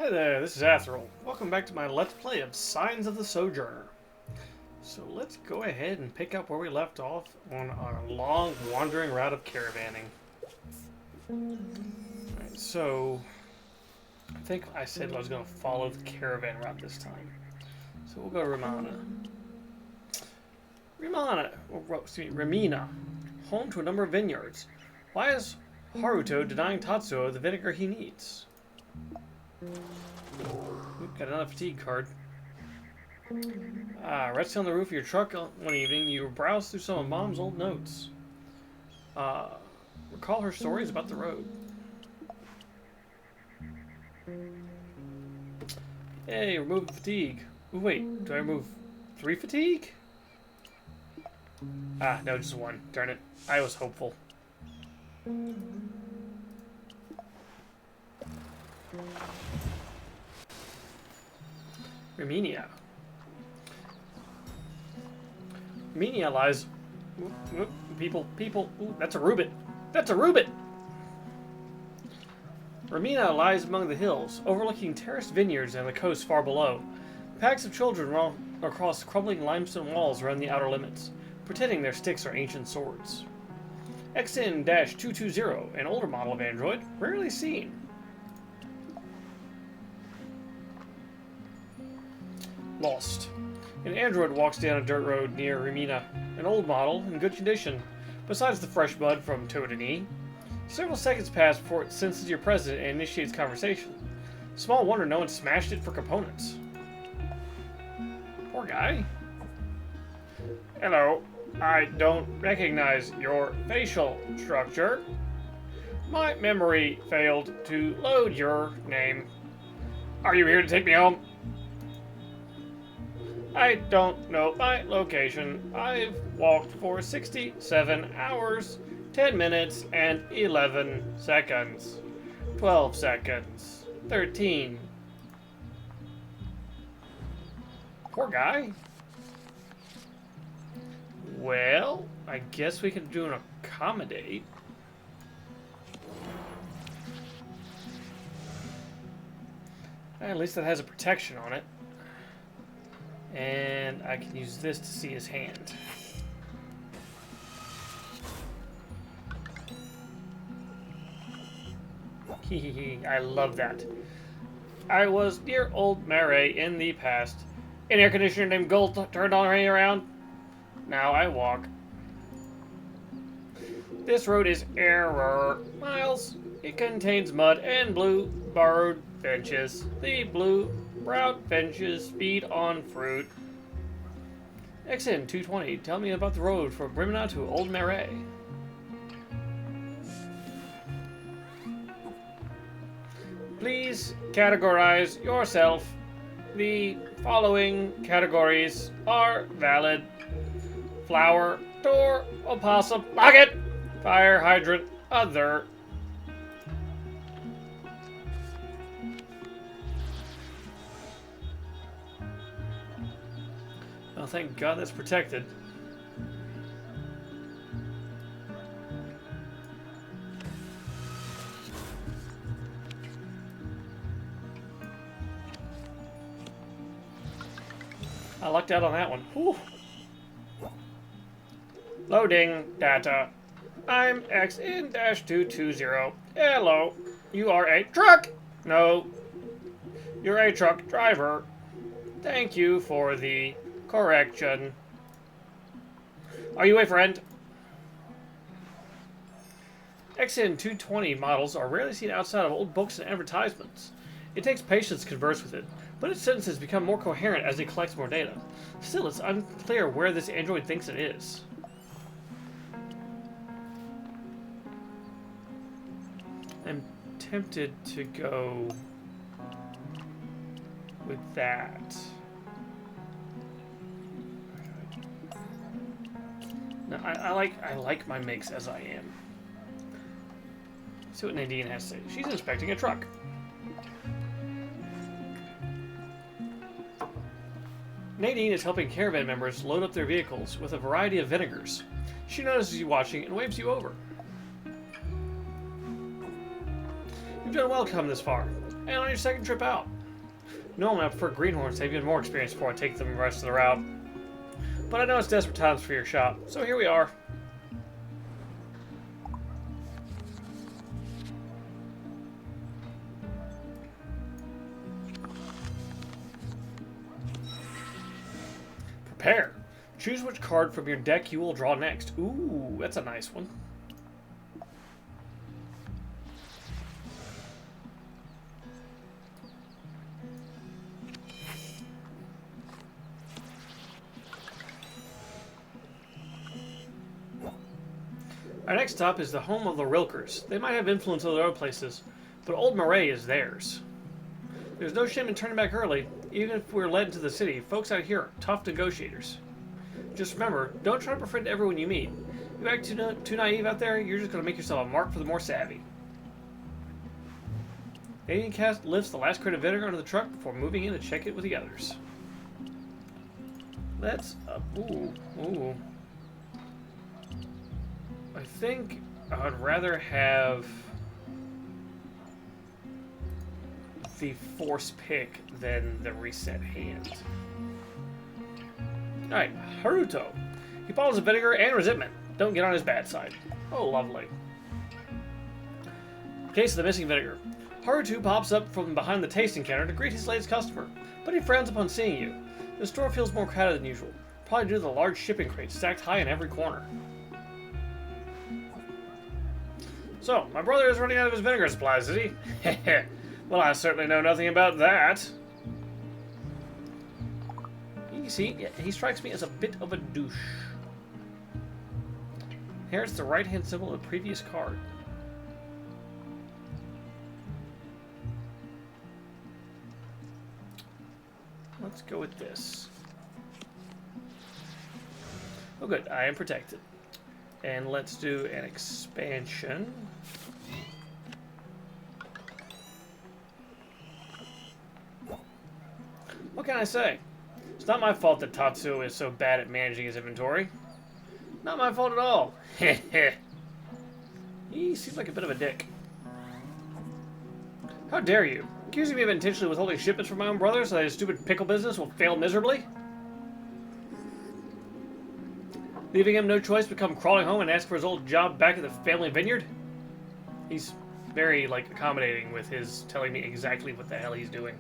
Hi there, this is Athril. Welcome back to my Let's Play of Signs of the Sojourner. So let's go ahead and pick up where we left off on our long wandering route of caravanning. Alright, so I think I said I was going to follow the caravan route this time. So we'll go to Ramina, home to a number of vineyards. Why is Haruto denying Tatsuo the vinegar he needs? Oop, got another fatigue card. Resting on the roof of your truck one evening, you browse through some of Mom's old notes. Recall her stories about the road. Hey, remove the fatigue. Ooh, wait, do I remove 3 fatigue? No, just 1. Darn it. I was hopeful. Ramina lies... People. Ooh, that's a rubit. That's a rubit! Ramina lies among the hills, overlooking terraced vineyards and the coast far below. Packs of children run across crumbling limestone walls around the outer limits, pretending their sticks are ancient swords. XN-220, an older model of android, rarely seen. Lost. An android walks down a dirt road near Ramina, an old model in good condition, besides the fresh mud from toe to knee. Several seconds pass before it senses your presence and initiates conversation. Small wonder no one smashed it for components. Poor guy. Hello, I don't recognize your facial structure. My memory failed to load your name. Are you here to take me home? I don't know my location. I've walked for 67 hours, 10 minutes, and 11 seconds. 12 seconds. 13. Poor guy. Well, I guess we can do an accommodate. At least it has a protection on it. And I can use this to see his hand. Hehehe, I love that. I was near Old Mare in the past. An air conditioner named Gold turned on right around. Now I walk. This road is error miles. It contains mud and blue borrowed benches. The blue-browed benches feed on fruit. XN-220, tell me about the road from Brimina to Old Mare. Please categorize yourself. The following categories are valid. Flower, door, opossum, locket, fire hydrant, other. Oh, thank God that's protected. I lucked out on that one. Whew. Loading data. I'm XN-220. Hello. You are a truck? No. You're a truck driver. Thank you for the correction. Are you a friend? XN-220 models are rarely seen outside of old books and advertisements. It takes patience to converse with it, but its sentences become more coherent as it collects more data. Still, it's unclear where this android thinks it is. I'm tempted to go with that. No, I like my mix as I am. See what Nadine has to say. She's inspecting a truck. Nadine is helping caravan members load up their vehicles with a variety of vinegars. She notices you watching and waves you over. You've done well to come this far. And on your second trip out. Normally I prefer greenhorns to have even more experience before I take them the rest of the route. But I know it's desperate times for your shop, so here we are. Prepare. Choose which card from your deck you will draw next. Ooh, that's a nice one. Our next stop is the home of the Rilkers. They might have influence over other places, but Old Marais is theirs. There's no shame in turning back early. Even if we're led into the city, folks out here are tough negotiators. Just remember, don't try to befriend everyone you meet. If you act too naive out there, you're just going to make yourself a mark for the more savvy. Alien Cast lifts the last crate of vinegar onto the truck before moving in to check it with the others. Let's... ooh. I think I'd rather have the force pick than the reset hand. Alright, Haruto. He bottles of vinegar and resentment. Don't get on his bad side. Oh, lovely. Case of the missing vinegar. Haruto pops up from behind the tasting counter to greet his latest customer, but he frowns upon seeing you. The store feels more crowded than usual, probably due to the large shipping crates stacked high in every corner. So, my brother is running out of his vinegar supplies, is he? Well, I certainly know nothing about that. You see, he strikes me as a bit of a douche. Here's the right-hand symbol of the previous card. Let's go with this. Oh good, I am protected. And let's do an expansion. What can I say? It's not my fault that Tatsuo is so bad at managing his inventory. Not my fault at all. He seems like a bit of a dick. How dare you? Accusing me of intentionally withholding shipments from my own brother so that his stupid pickle business will fail miserably? Leaving him no choice but come crawling home and ask for his old job back at the family vineyard? He's very, accommodating with his telling me exactly what the hell he's doing.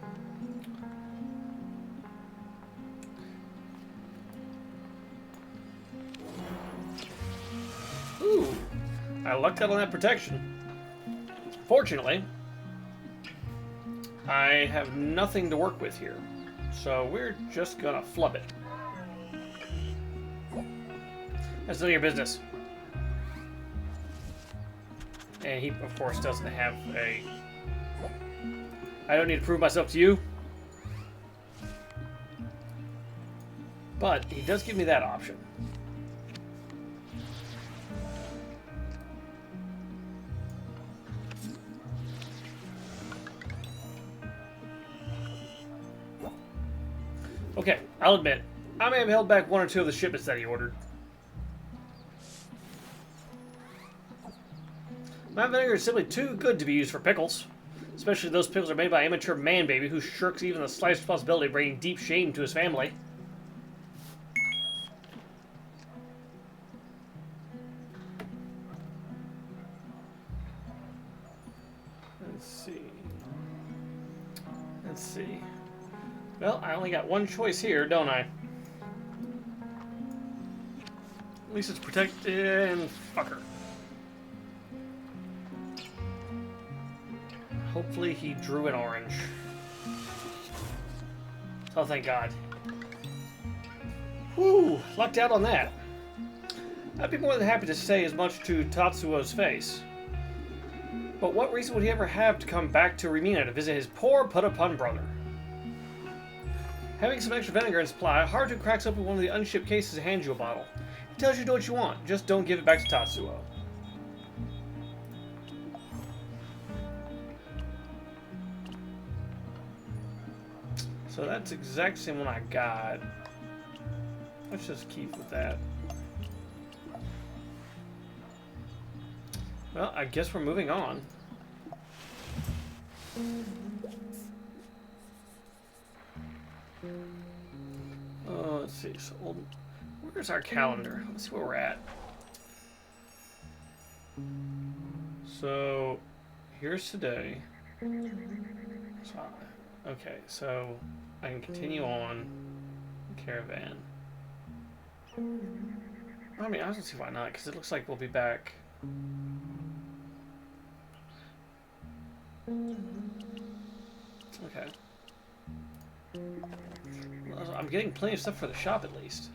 Ooh, I lucked out on that protection. Fortunately, I have nothing to work with here, so we're just gonna flub it. That's none of your business. And he, of course, doesn't have a... I don't need to prove myself to you. But he does give me that option. Okay, I'll admit, I may have held back one or two of the shipments that he ordered. My vinegar is simply too good to be used for pickles. Especially those pickles are made by an immature man-baby who shirks even the slightest responsibility of bringing deep shame to his family. Let's see. Well, I only got one choice here, don't I? At least it's protected and fucker. Hopefully he drew an orange. Oh, thank God. Whew, lucked out on that. I'd be more than happy to say as much to Tatsuo's face. But what reason would he ever have to come back to Rimina to visit his poor put-upon brother? Having some extra vinegar in supply, Haruto cracks open one of the unshipped cases and hands you a bottle. He tells you to do what you want, just don't give it back to Tatsuo. So that's the exact same one I got. Let's just keep with that. Well, I guess we're moving on. Let's see. So where's our calendar? Let's see where we're at. So here's today. So, okay, so I can continue on caravan. I mean, I don't see why not, because it looks like we'll be back. Okay. Well, I'm getting plenty of stuff for the shop, at least.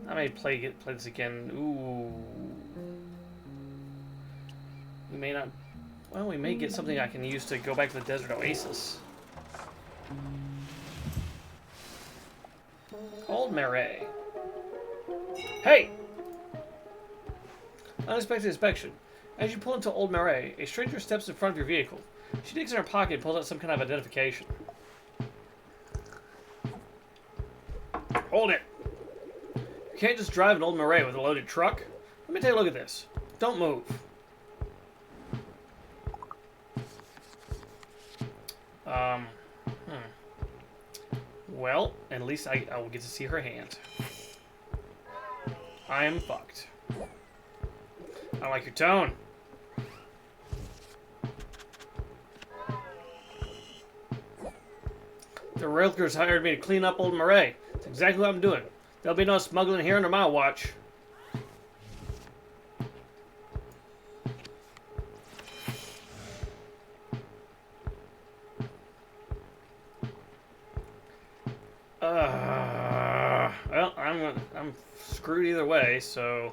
I may play this again. Ooh. We may not... Well, we may get something I can use to go back to the Desert Oasis. Old Marais. Hey! Unexpected inspection. As you pull into Old Marais, a stranger steps in front of your vehicle. She digs in her pocket and pulls out some kind of identification. Hold it! You can't just drive an Old Marais with a loaded truck. Let me take a look at this. Don't move. Well, at least I will get to see her hand. I am fucked. I like your tone. The railkers hired me to clean up Old Marais. That's exactly what I'm doing. There'll be no smuggling here under my watch. Well, I'm screwed either way, so...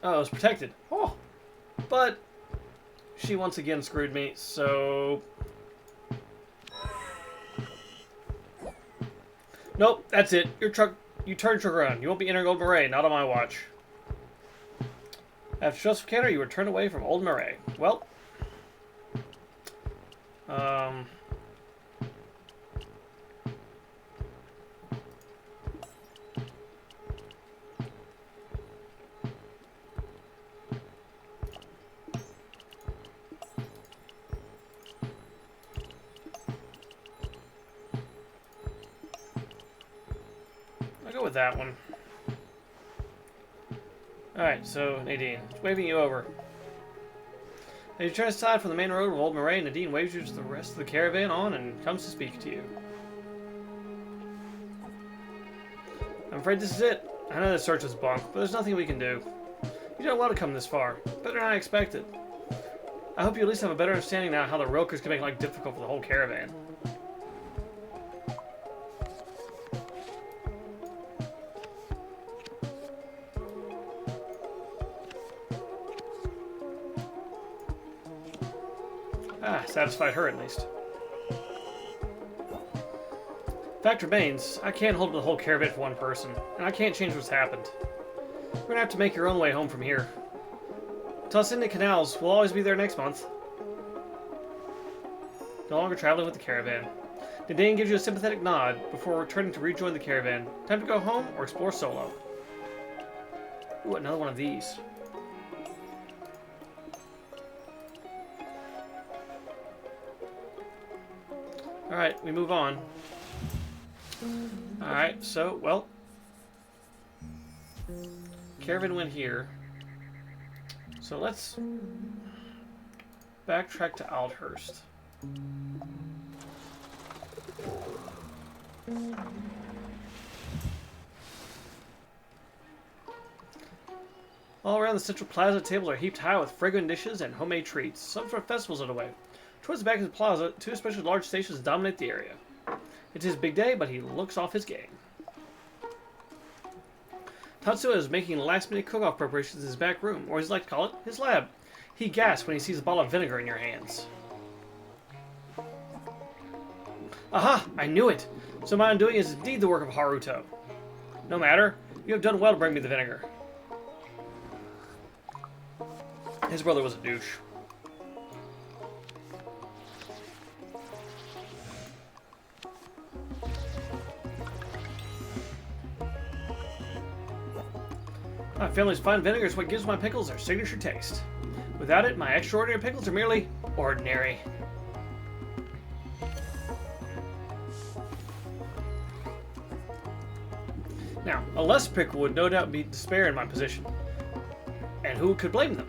Oh, it was protected. Oh! But she once again screwed me, so... Nope, that's it. You turn truck around. You won't be entering Old Marais, not on my watch. After Joseph Cantor, you were turned away from Old Marais. Well... I'll go with that one. Alright, so Nadine, waving you over. As you turn aside from the main road of Old Marais, Nadine waves you to the rest of the caravan on and comes to speak to you. I'm afraid this is it. I know the search was bunk, but there's nothing we can do. You don't want to come this far. Better than I expected. I hope you at least have a better understanding now how the railkers can make life difficult for the whole caravan. Ah, satisfied her at least. Fact remains, I can't hold the whole caravan for one person, and I can't change what's happened. You're gonna have to make your own way home from here. Tosinde Canals will always be there next month. No longer traveling with the caravan. Nadine gives you a sympathetic nod before returning to rejoin the caravan. Time to go home or explore solo. Ooh, another one of these. Alright, we move on. Alright, so, well. Caravan went here. So let's backtrack to Aldhurst. All around the central plaza, tables are heaped high with fragrant dishes and homemade treats. Some sort of festivals underway. Towards the back of the plaza, two especially large stations dominate the area. It's his big day, but he looks off his game. Tatsuya is making last-minute cook-off preparations in his back room, or as he likes to call it, his lab. He gasps when he sees a bottle of vinegar in your hands. Aha! I knew it! So my undoing is indeed the work of Haruto. No matter. You have done well to bring me the vinegar. His brother was a douche. My family's fine vinegar is what gives my pickles their signature taste. Without it, my extraordinary pickles are merely ordinary. Now, a less pickle would no doubt be despair in my position. And who could blame them?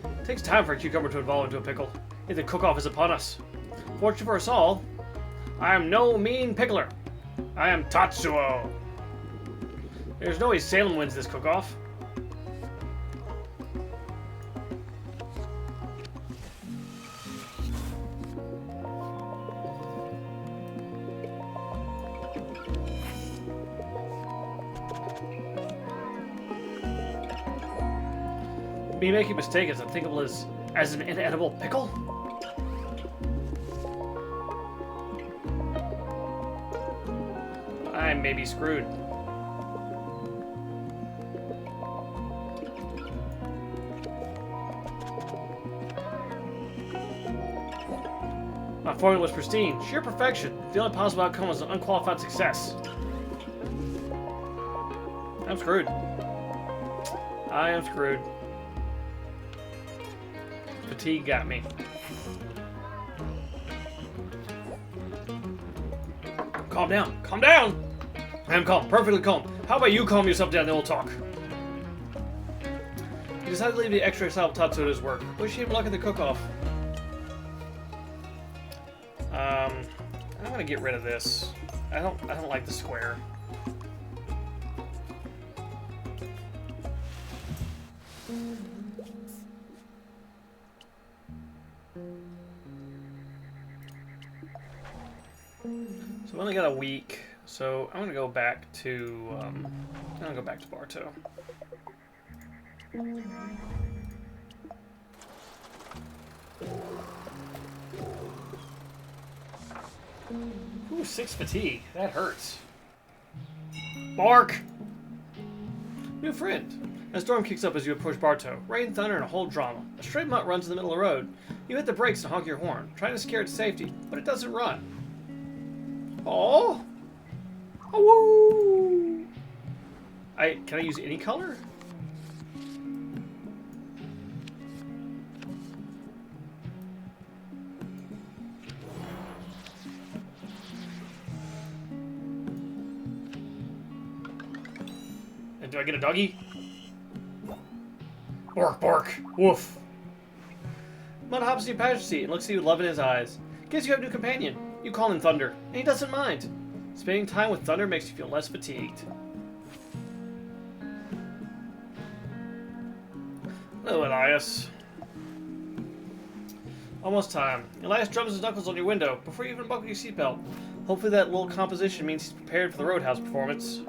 It takes time for a cucumber to evolve into a pickle. Yet the cook-off is upon us. Fortunately for us all, I am no mean pickler. I am Tatsuo. There's no way Salem wins this cook-off. Me making a mistake is unthinkable as an inedible pickle? I may be screwed. My formula was pristine, sheer perfection. The only possible outcome was an unqualified success. I'm screwed. I am screwed. Fatigue got me. Calm down. Calm down! I am calm. Perfectly calm. How about you calm yourself down, then we'll talk. He decided to leave the extra style of Tatsuo to his work. Wish him luck at the cook-off. I'm gonna get rid of this. I don't like the square. So I've only got a week, so I'm gonna go back to Bartow. Ooh, 6 fatigue. That hurts. Bark! New friend. A storm kicks up as you approach Bartow. Rain, thunder, and a whole drama. A stray mutt runs in the middle of the road. You hit the brakes and honk your horn, trying to scare it to safety, but it doesn't run. Oh! Oh! Can I use any color? And do I get a doggy? Bork, bork, woof. Mud hops in your passenger seat and looks at you with love in his eyes. Guess you have a new companion. You call him Thunder, and he doesn't mind. Spending time with Thunder makes you feel less fatigued. Hello, Elias. Almost time. Elias drums his knuckles on your window before you even buckle your seatbelt. Hopefully that little composition means he's prepared for the Roadhouse performance.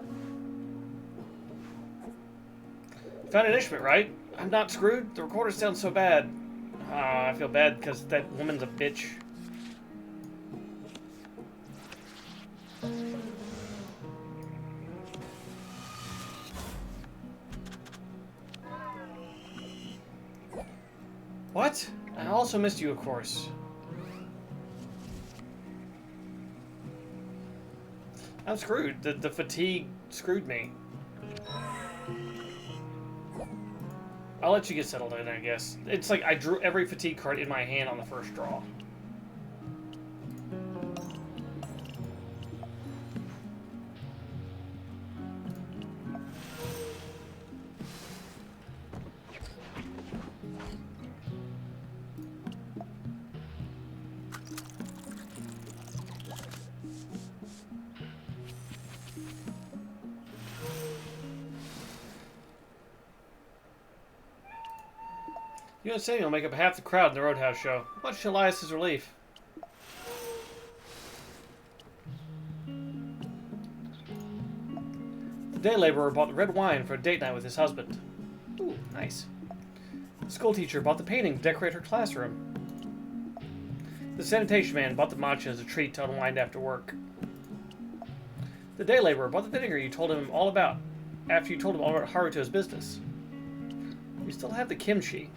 Found an instrument, right? I'm not screwed. The recorder sounds so bad. I feel bad because that woman's a bitch. What? I also missed you, of course. I'm screwed. The fatigue screwed me. I'll let you get settled in, I guess. It's like I drew every fatigue card in my hand on the first draw. You and Samuel make up half the crowd in the Roadhouse show. Much to Elias' relief. The day laborer bought red wine for a date night with his husband. Ooh, nice. The school teacher bought the painting to decorate her classroom. The sanitation man bought the matcha as a treat to unwind after work. The day laborer bought the vinegar you told him all about after you told him all about Haruto's business. We still have the kimchi.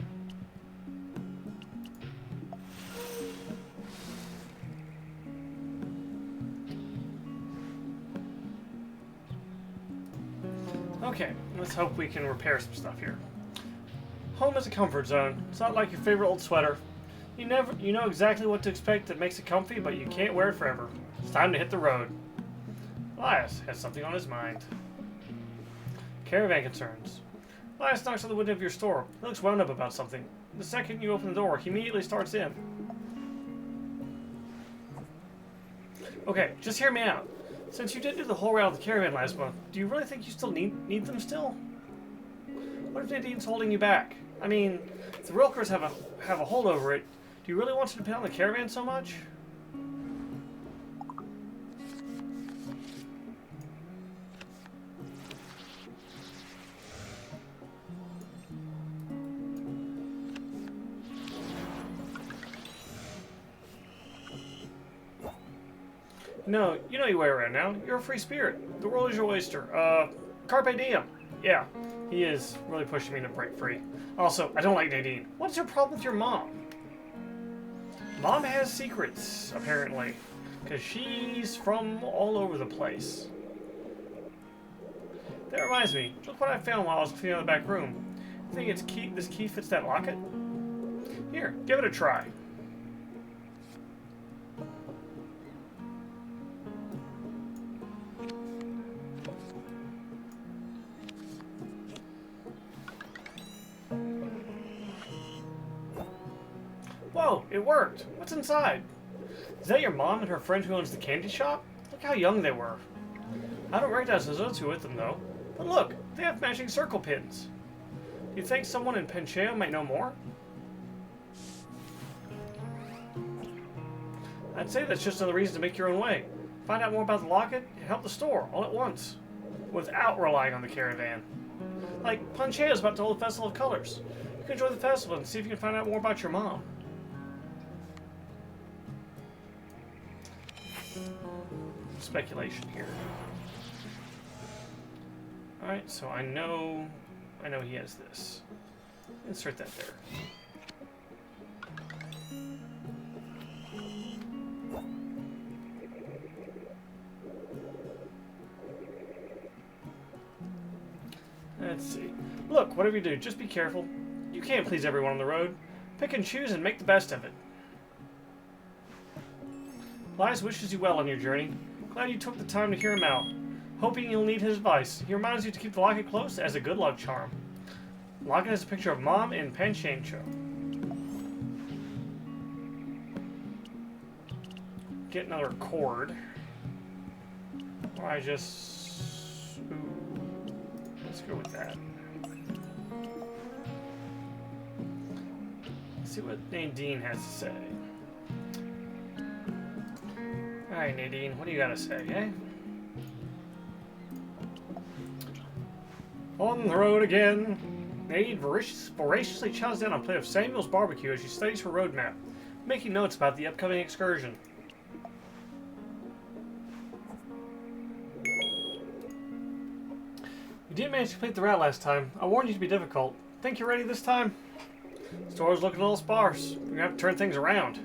Okay, let's hope we can repair some stuff here. Home is a comfort zone. It's not like your favorite old sweater. You know exactly what to expect that makes it comfy, but you can't wear it forever. It's time to hit the road. Elias has something on his mind. Caravan concerns. Elias knocks on the window of your store. He looks wound up about something. The second you open the door, he immediately starts in. Okay, just hear me out. Since you did do the whole route of the caravan last month, do you really think you still need them still? What if Nadine's holding you back? I mean, if the Rilkers have a hold over it, do you really want to depend on the caravan so much? No, you know your way around now. You're a free spirit. The world is your oyster. Carpe diem. Yeah, he is really pushing me to break free. Also, I don't like Nadine. What's your problem with your mom? Mom has secrets, apparently. Because she's from all over the place. That reminds me. Look what I found while I was cleaning out the back room. I think this key fits that locket? Here, give it a try. Whoa, it worked. What's inside? Is that your mom and her friend who owns the candy shop? Look how young they were. I don't recognize those other two with them, though. But look, they have matching circle pins. Do you think someone in Pencheo might know more? I'd say that's just another reason to make your own way. Find out more about the locket and help the store all at once, without relying on the caravan. Like, Pencheo's about to hold a festival of colors. You can enjoy the festival and see if you can find out more about your mom. Speculation here. Alright, so I know he has this. Insert that there. Let's see. Look, whatever you do, just be careful. You can't please everyone on the road. Pick and choose and make the best of it. Elias wishes you well on your journey. Glad you took the time to hear him out. Hoping you'll need his advice. He reminds you to keep the locket close as a good luck charm. The locket has a picture of Mom in Panchencho. Get another cord. Or I just... Ooh. Let's go with that. Let's see what Nadine has to say. Alright, Nadine, what do you gotta say, eh? On the road again. Nadine voraciously chows down on a plate of Samuel's barbecue as she studies her roadmap, making notes about the upcoming excursion. You didn't manage to complete the route last time. I warned you to be difficult. Think you're ready this time? The store's looking a little sparse. We're gonna have to turn things around.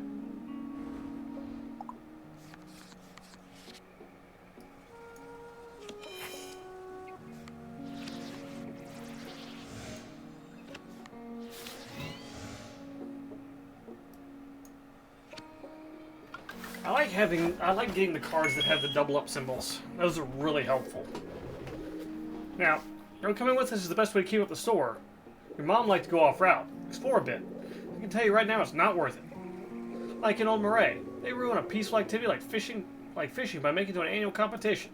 I like getting the cards that have the double up symbols. Those are really helpful. Now, coming with us is the best way to keep up the store. Your mom liked to go off route, explore a bit. I can tell you right now, it's not worth it. Like in Old Marais, they ruin a peaceful activity like fishing by making it to an annual competition.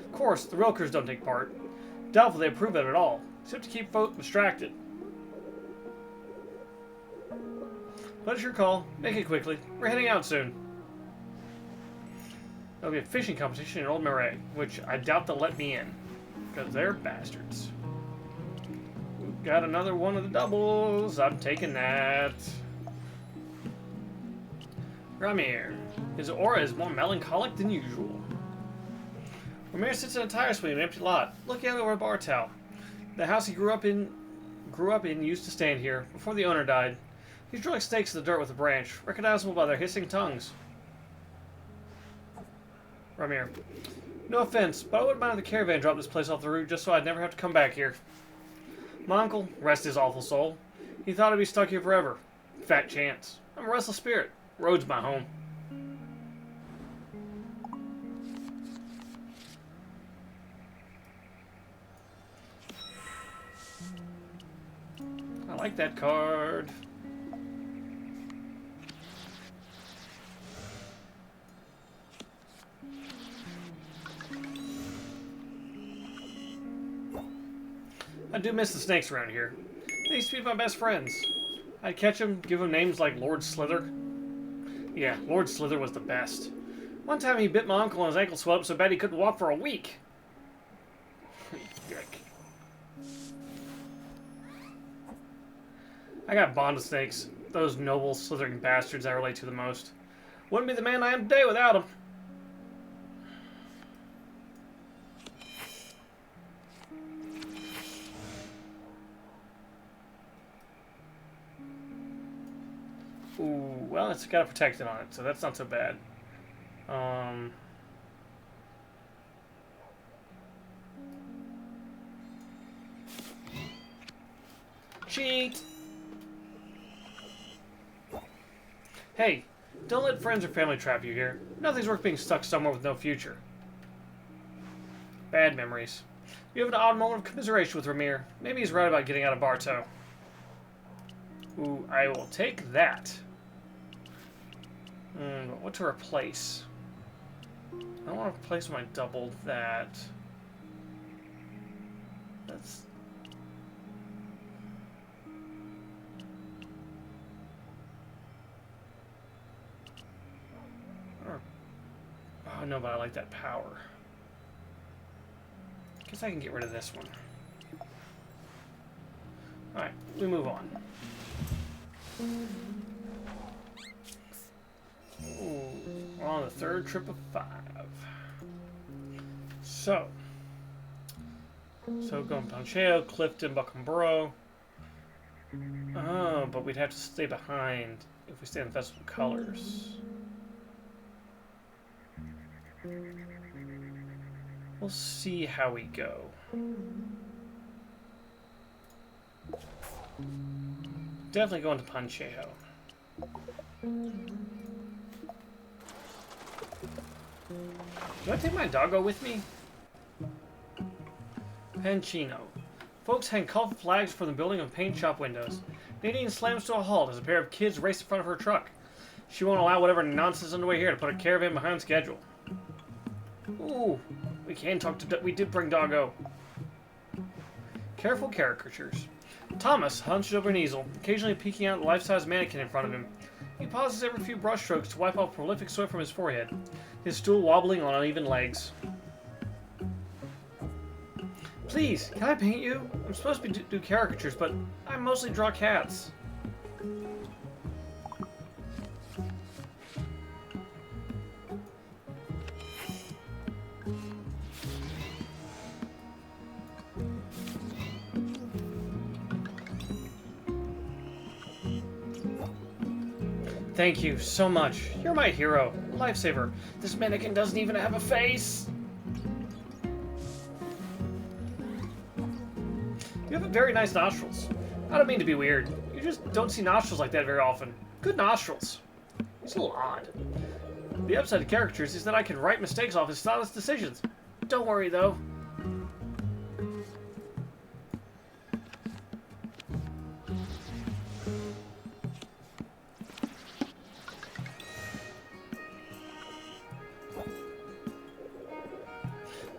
Of course, the Rilkers don't take part. Doubtful they approve of it at all, except to keep folk distracted. But it's your call. Make it quickly. We're heading out soon. There'll be a fishing competition in Old Marais, which I doubt they'll let me in, because they're bastards. We've got another one of the doubles. I'm taking that. Ramir. His aura is more melancholic than usual. Ramir sits in a tire swing in an empty lot, looking out over a bar towel. The house he grew up in used to stand here, before the owner died. He's drilling stakes in the dirt with a branch, recognizable by their hissing tongues. Ramir. No offense, but I wouldn't mind if the caravan dropped this place off the route just so I'd never have to come back here. My uncle, rest his awful soul, he thought I'd be stuck here forever. Fat chance. I'm a restless spirit. Road's my home. I like that card. I do miss the snakes around here. They used to be my best friends. I'd catch them, give them names like Lord Slither. Yeah, Lord Slither was the best. One time he bit my uncle and his ankle swelled up so bad he couldn't walk for a week. I got bond with snakes. Those noble, slithering bastards I relate to the most. Wouldn't be the man I am today without them. Ooh, well, it's got a protectant on it, so that's not so bad. Cheat! Hey, don't let friends or family trap you here. Nothing's worth being stuck somewhere with no future. Bad memories. You have an odd moment of commiseration with Ramir. Maybe he's right about getting out of Bartow. Ooh, I will take that. But what to replace? I don't want to replace when I doubled that. That's... Oh no, but I like that power. Guess I can get rid of this one. Alright, we move on. Ooh, we're on the third trip of 5. So going Poncheo, Clifton, Buckenborough. Oh, but we'd have to stay behind if we stay in the Festival of Colors. We'll see how we go. Definitely going to Poncheo. Do I take my doggo with me? Pancino. Folks hang colourful flags from the building of paint shop windows. Nadine slams to a halt as a pair of kids race in front of her truck. She won't allow whatever nonsense underway here to put a caravan behind schedule. Ooh, we can talk to... We did bring doggo. Careful caricatures. Thomas hunched over an easel, occasionally peeking out the life-size mannequin in front of him. He pauses every few brushstrokes to wipe off prolific sweat from his forehead, his stool wobbling on uneven legs. Please, can I paint you? I'm supposed to do caricatures, but I mostly draw cats. Thank you so much. You're my hero. Lifesaver. This mannequin doesn't even have a face. You have very nice nostrils. I don't mean to be weird. You just don't see nostrils like that very often. Good nostrils. It's a little odd. The upside of caricatures is that I can write mistakes off as stylish decisions. Don't worry, though.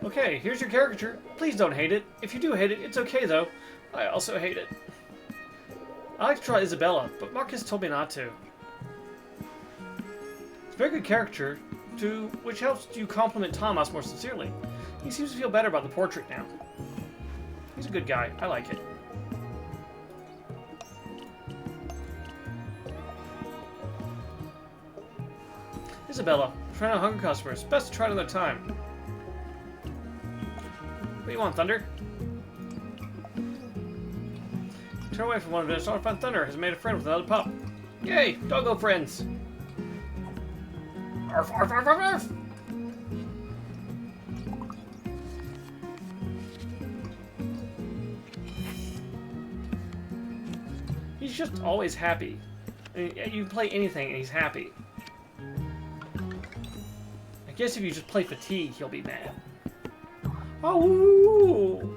Okay, here's your caricature. Please don't hate it. If you do hate it, it's okay, though. I also hate it. I like to try Isabella, but Marcus told me not to. It's a very good caricature, which helps you compliment Thomas more sincerely. He seems to feel better about the portrait now. He's a good guy. I like it. Isabella, trying out hunger customers. Best to try another time. What do you want, Thunder? Turn away from one of them. Started to find Thunder has made a friend with another pup. Yay! Doggo friends! Arf, arf, arf, arf, arf! He's just always happy. I mean, you can play anything and he's happy. I guess if you just play fatigue, he'll be mad. Oh!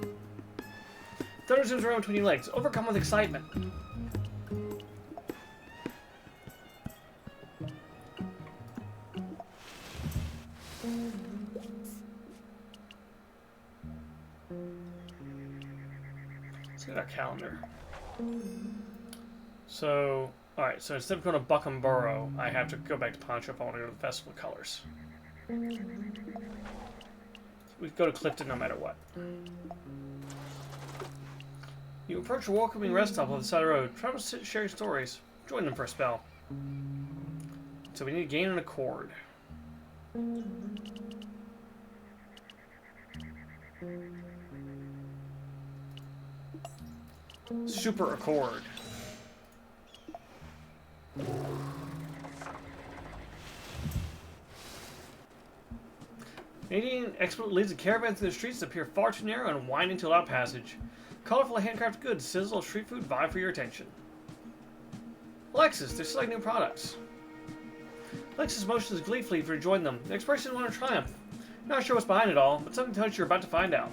Thunder zooms around between your legs, overcome with excitement. Let's get our calendar. So, alright, so instead of going to Buckham Borough, I have to go back to Poncho if I want to go to the Festival of Colors. We go to Clifton no matter what. You approach a welcoming rest stop on the side of the road. Travelers sit sharing stories. Join them for a spell. So we need to gain an accord. Super accord. Nadine expertly leads a caravan through the streets that appear far too narrow and wind into a loud passage. Colorful handcrafted goods, sizzle, street food vie for your attention. Alexis, they're selling new products. Alexis motions gleefully to rejoin them. The expression one of triumph. Not sure what's behind it all, but something tells you you're about to find out.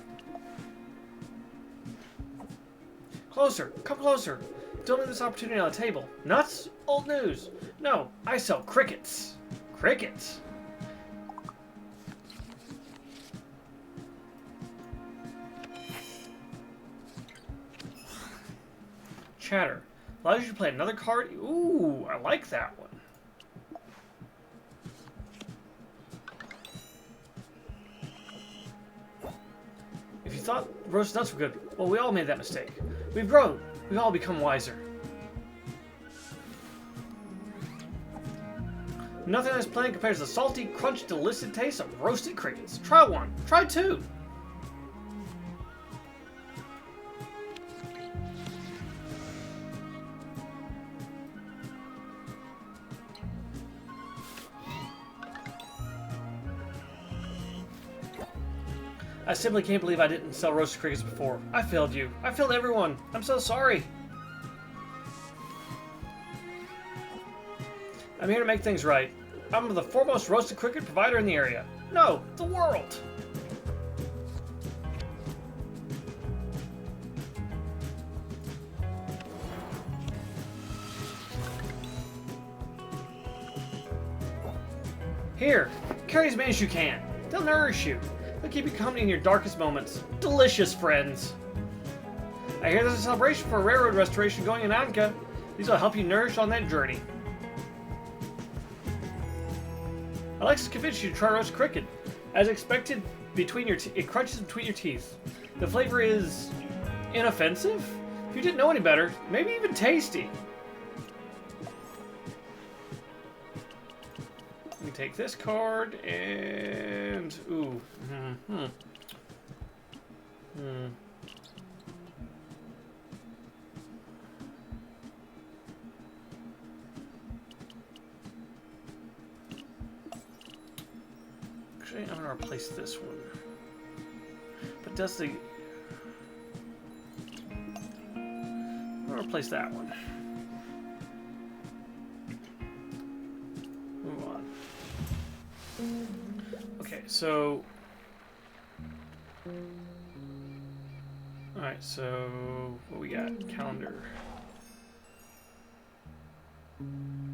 Closer, come closer. Don't leave this opportunity on the table. Nuts? Old news. No, I sell crickets. Crickets? Chatter. Allows you to play another card. Ooh, I like that one. If you thought roast nuts were good, well, we all made that mistake. We've grown. We've all become wiser. Nothing on this planet compares to the salty, crunchy, delicious taste of roasted crickets. Try one. Try two. I simply can't believe I didn't sell roasted crickets before. I failed you. I failed everyone. I'm so sorry. I'm here to make things right. I'm the foremost roasted cricket provider in the area. No, the world. Here, carry as many as you can. They'll nourish you. They'll keep you company in your darkest moments. Delicious, friends. I hear there's a celebration for a railroad restoration going in Anka. These will help you nourish on that journey. Alexis convinced you to try roast cricket. As expected, it crunches between your teeth. The flavor is inoffensive? If you didn't know any better, maybe even tasty. We take this card and ooh. Actually, I'm gonna replace this one. But does the I'm gonna replace that one. Move on. Okay, so alright, so what we got? Calendar.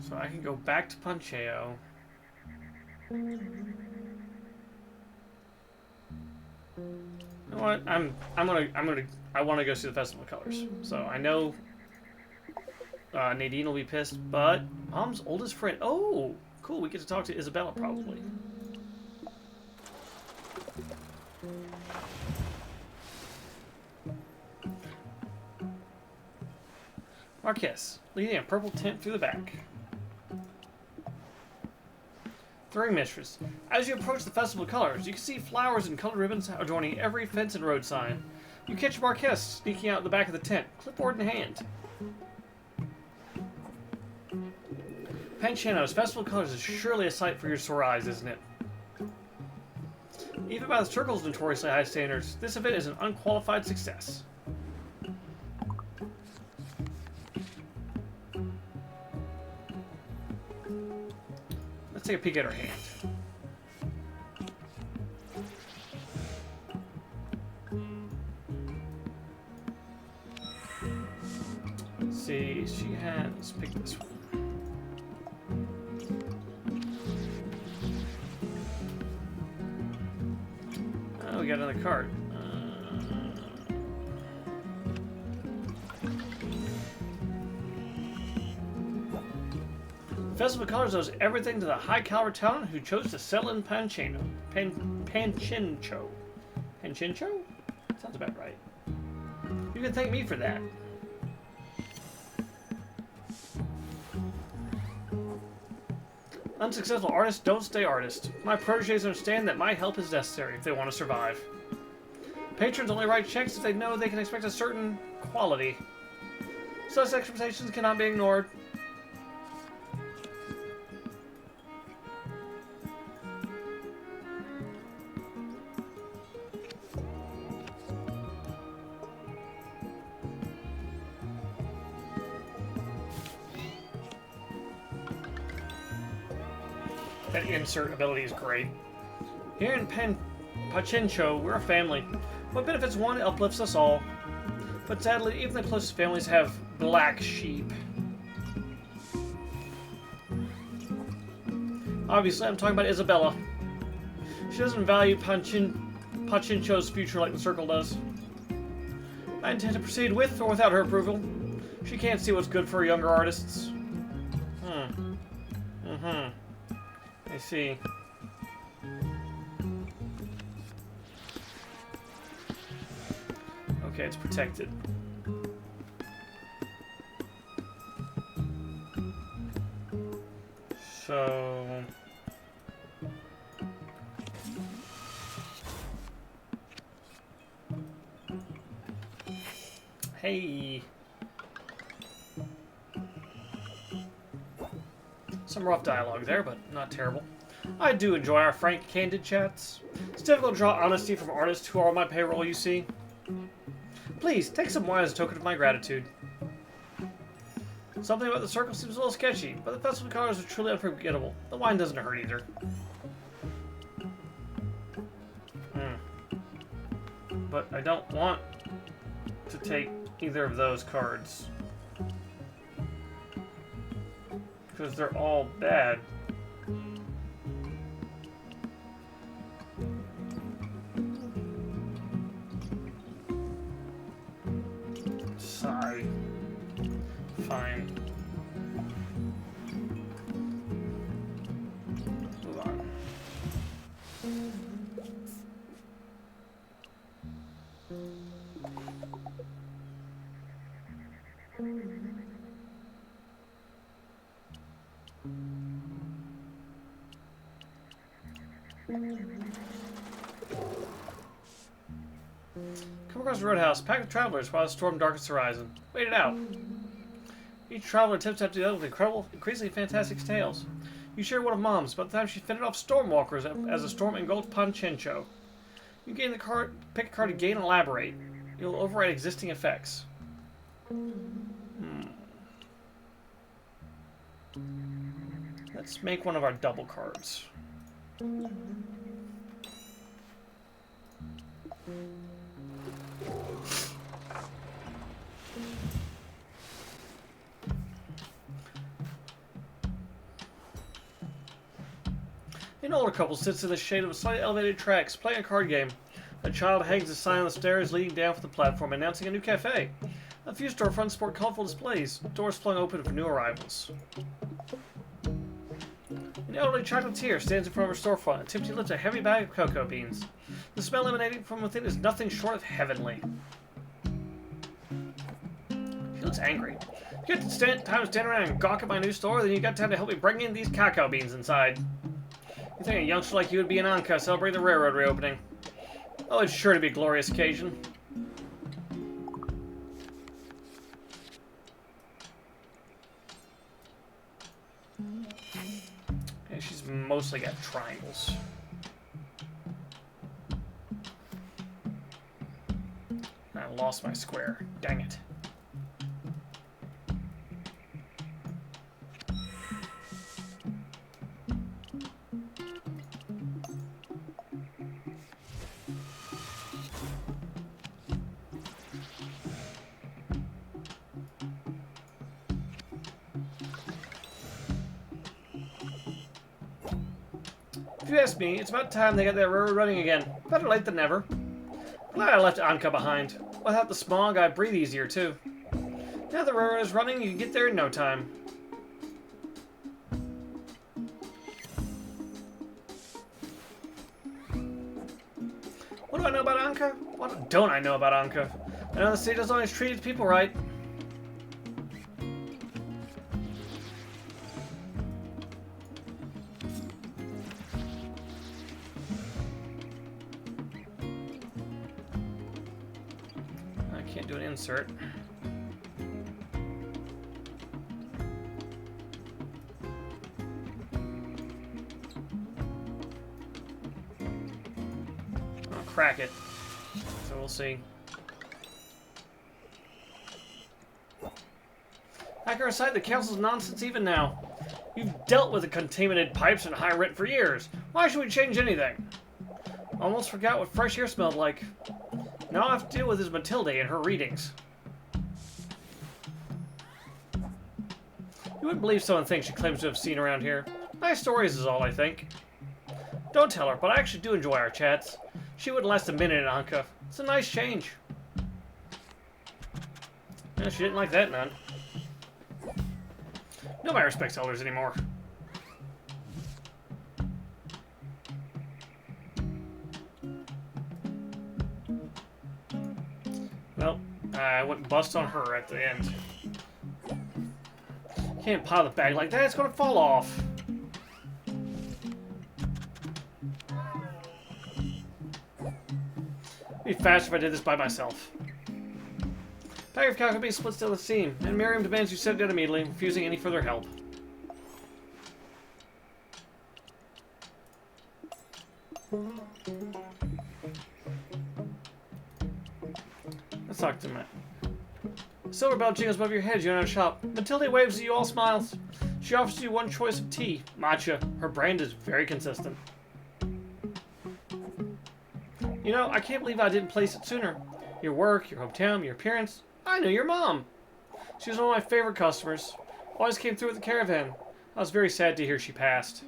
So I can go back to Puncheo. You know what? I want to go see the Festival of Colors. So I know Nadine will be pissed, but Mom's oldest friend. Oh, cool. We get to talk to Isabella probably. Marquess, leading a purple tent through the back. Throwing Mistress. As you approach the Festival of Colors, you can see flowers and colored ribbons adorning every fence and road sign. You catch Marquess sneaking out the back of the tent, clipboard in hand. Panchano's Festival of Colors is surely a sight for your sore eyes, isn't it? Even by the Circle's notoriously high standards, this event is an unqualified success. take a peek at her hand. Let's see, she has picked this one. Oh, we got another card. Festival of Colors owes everything to the high-caliber talent who chose to settle in Panchincho. Panchincho? Sounds about right. You can thank me for that. Unsuccessful artists don't stay artists. My protégés understand that my help is necessary if they want to survive. Patrons only write checks if they know they can expect a certain quality. Such expectations cannot be ignored. That insert ability is great. Here in Panchincho, we're a family. What benefits one uplifts us all. But sadly, even the closest families have black sheep. Obviously, I'm talking about Isabella. She doesn't value Panchincho's future like the Circle does. I intend to proceed with or without her approval. She can't see what's good for younger artists. I see. Okay, it's protected. So... Hey! Some rough dialogue there, but not terrible. I do enjoy our frank, candid chats. It's difficult to draw honesty from artists who are on my payroll, you see. Please, take some wine as a token of my gratitude. Something about the Circle seems a little sketchy, but the Festival of Colors are truly unforgettable. The wine doesn't hurt either. But I don't want to take either of those cards. Because they're all bad. Sorry. Fine. Move on. Come across the roadhouse, packed with travelers while the storm darkens the horizon. Wait it out. Each traveler attempts to deal with incredible, increasingly fantastic tales. You share one of Mom's. By the time she fended off stormwalkers as the storm engulfed Panchincho. You gain the card, pick a card to gain and elaborate. You'll override existing effects. Let's make one of our double cards. An older couple sits in the shade of slightly elevated tracks, playing a card game. A child hangs a sign on the stairs leading down from the platform, announcing a new cafe. A few storefronts sport colorful displays, doors flung open for new arrivals. An elderly chocolatier stands in front of her storefront, attempting to lift a heavy bag of cocoa beans. The smell emanating from within is nothing short of heavenly. She looks angry. You get time to stand around and gawk at my new store, then you got time to help me bring in these cacao beans inside. You think a youngster like you would be in Anka celebrating the railroad reopening? Oh, it's sure to be a glorious occasion. And she's mostly got triangles. I lost my square. Dang it. If you ask me, it's about time they got that railroad running again. Better late than never. Glad I left Anka behind. Without the smog, I breathe easier, too. Now the railroad is running, you can get there in no time. What do I know about Anka? What don't I know about Anka? I know the city doesn't always treat its people right. I can't do an insert. Crack it. So we'll see. Hacker aside, the council's nonsense even now. You've dealt with the contaminated pipes and high rent for years. Why should we change anything? Almost forgot what fresh air smelled like. Now I have to deal with is Matilde and her readings. You wouldn't believe some of the things she claims to have seen around here. Nice stories is all, I think. Don't tell her, but I actually do enjoy our chats. She wouldn't last a minute in Anka. It's a nice change. Yeah, she didn't like that none. Nobody respects elders anymore. Well, I went bust on her at the end. Can't pile the bag like that, it's gonna fall off. It'd be faster if I did this by myself. Pack of cow being splits down the seam, and Miriam demands you set it down immediately, refusing any further help. Let's talk to Matt. Silver bell jingles above your head, you enter a shop. Matilde waves at you, all smiles. She offers you one choice of tea, matcha. Her brand is very consistent. You know, I can't believe I didn't place it sooner. Your work, your hometown, your appearance. I knew your mom. She was one of my favorite customers. Always came through with the caravan. I was very sad to hear she passed.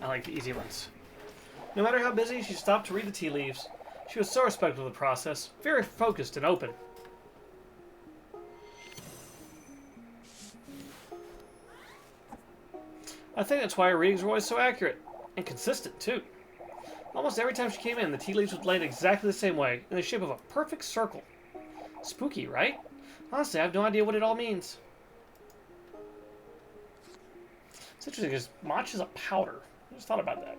I like the easy ones. No matter how busy, she stopped to read the tea leaves. She was so respectful of the process, very focused and open. I think that's why her readings were always so accurate. And consistent, too. Almost every time she came in, the tea leaves would land exactly the same way, in the shape of a perfect circle. Spooky, right? Honestly, I have no idea what it all means. It's interesting because matcha is a powder. I just thought about that.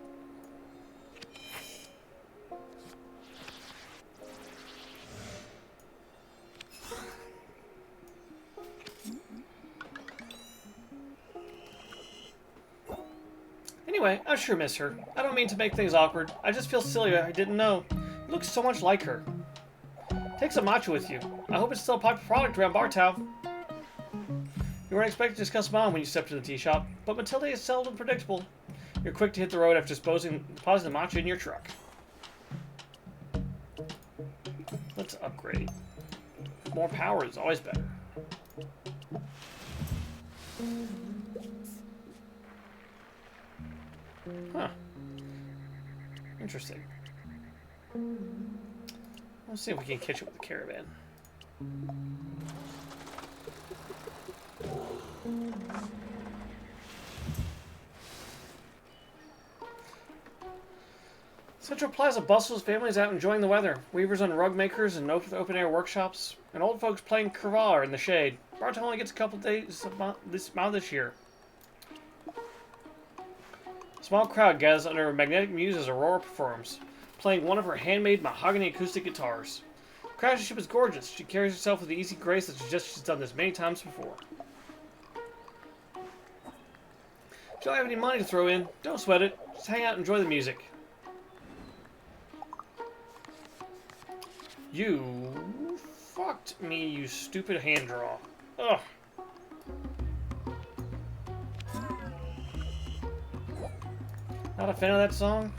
Anyway, I sure miss her. I don't mean to make things awkward. I just feel silly I didn't know. You look so much like her. Take some matcha with you. I hope it's still a popular product around Bartow. You weren't expected to discuss Mom when you stepped into the tea shop, but Matilde is seldom predictable. You're quick to hit the road after depositing the matcha in your truck. Let's upgrade. More power is always better. Huh. Interesting. Let's see if we can catch it with the caravan. Central Plaza bustles families out enjoying the weather. Weavers and rug makers and open-air workshops. And old folks playing curvar in the shade. Bartow only gets a couple days this year. A small crowd gathers under a magnetic muse as Aurora performs, playing one of her handmade mahogany acoustic guitars. Craftsmanship is gorgeous. She carries herself with the easy grace that suggests she's done this many times before. If you don't have any money to throw in, don't sweat it. Just hang out and enjoy the music. You Fucked me, you stupid hand draw. Ugh. Not a fan of that song?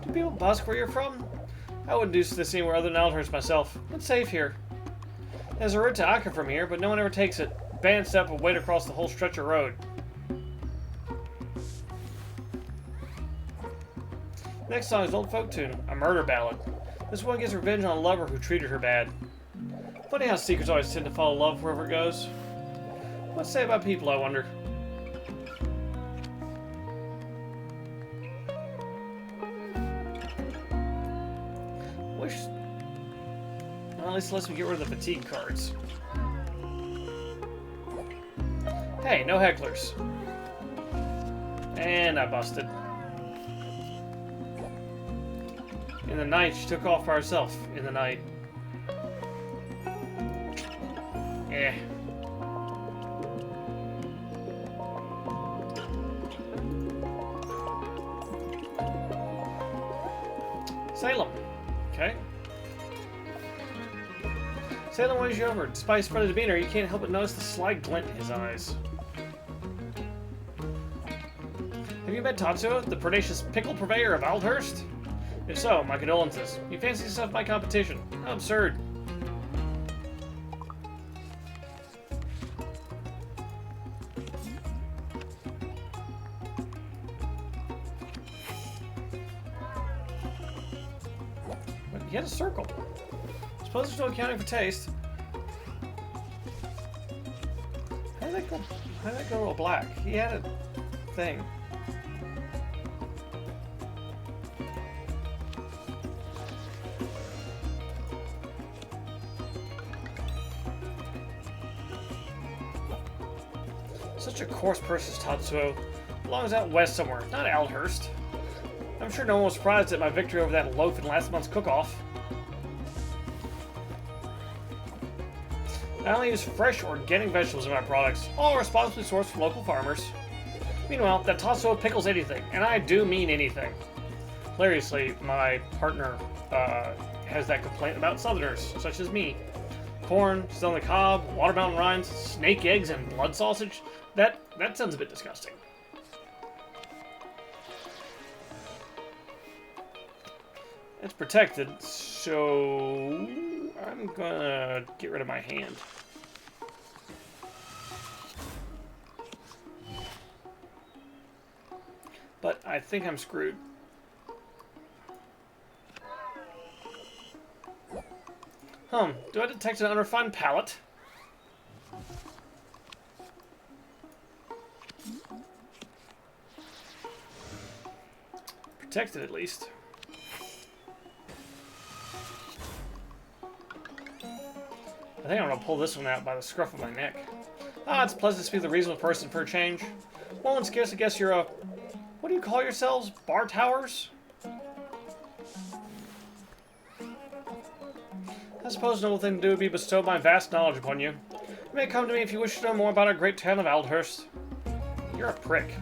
Do people busk where you're from? I wouldn't do this anywhere other than Aldhurst myself. It's safe here. There's a route to Akka from here, but no one ever takes it. Band step will wait across the whole stretch of road. Next song is an old folk tune, a murder ballad. This one gets revenge on a lover who treated her bad. Funny how secrets always tend to follow love wherever it goes. What's it say about people, I wonder? Wish... Well, at least it lets me get rid of the fatigue cards. Hey, no hecklers. And I busted. In the night, she took off by herself. In the night. Eh. Salem. Okay. Salem weighs you over. Despite his friendly demeanor, you can't help but notice the sly glint in his eyes. Have you met Tatsuo, the predacious pickle purveyor of Aldhurst? If so, my condolences. You fancy yourself my competition. How absurd. But he had a circle. Suppose there's no accounting for taste. How did that go? How did that go to black? He had a thing. Such a coarse person is Tatsuo. Belongs out west somewhere, not Aldhurst. I'm sure no one was surprised at my victory over that loaf in last month's cook-off. I only use fresh organic vegetables in my products, all responsibly sourced from local farmers. Meanwhile, that Tatsuo pickles anything, and I do mean anything. Hilariously, my partner has that complaint about Southerners, such as me. Corn, still on the cob, watermelon rinds, snake eggs, and blood sausage. That sounds a bit disgusting. It's protected, so I'm gonna get rid of my hand. But I think I'm screwed. Do I detect an unrefined palate? Protected, at least. I think I'm gonna pull this one out by the scruff of my neck. Ah, it's pleasant to be the reasonable person for a change. One would scarcely guess you're a... What do you call yourselves? Bar towers? I suppose no thing to do would be bestow my vast knowledge upon you. You may come to me if you wish to know more about our great town of Aldhurst. You're a prick.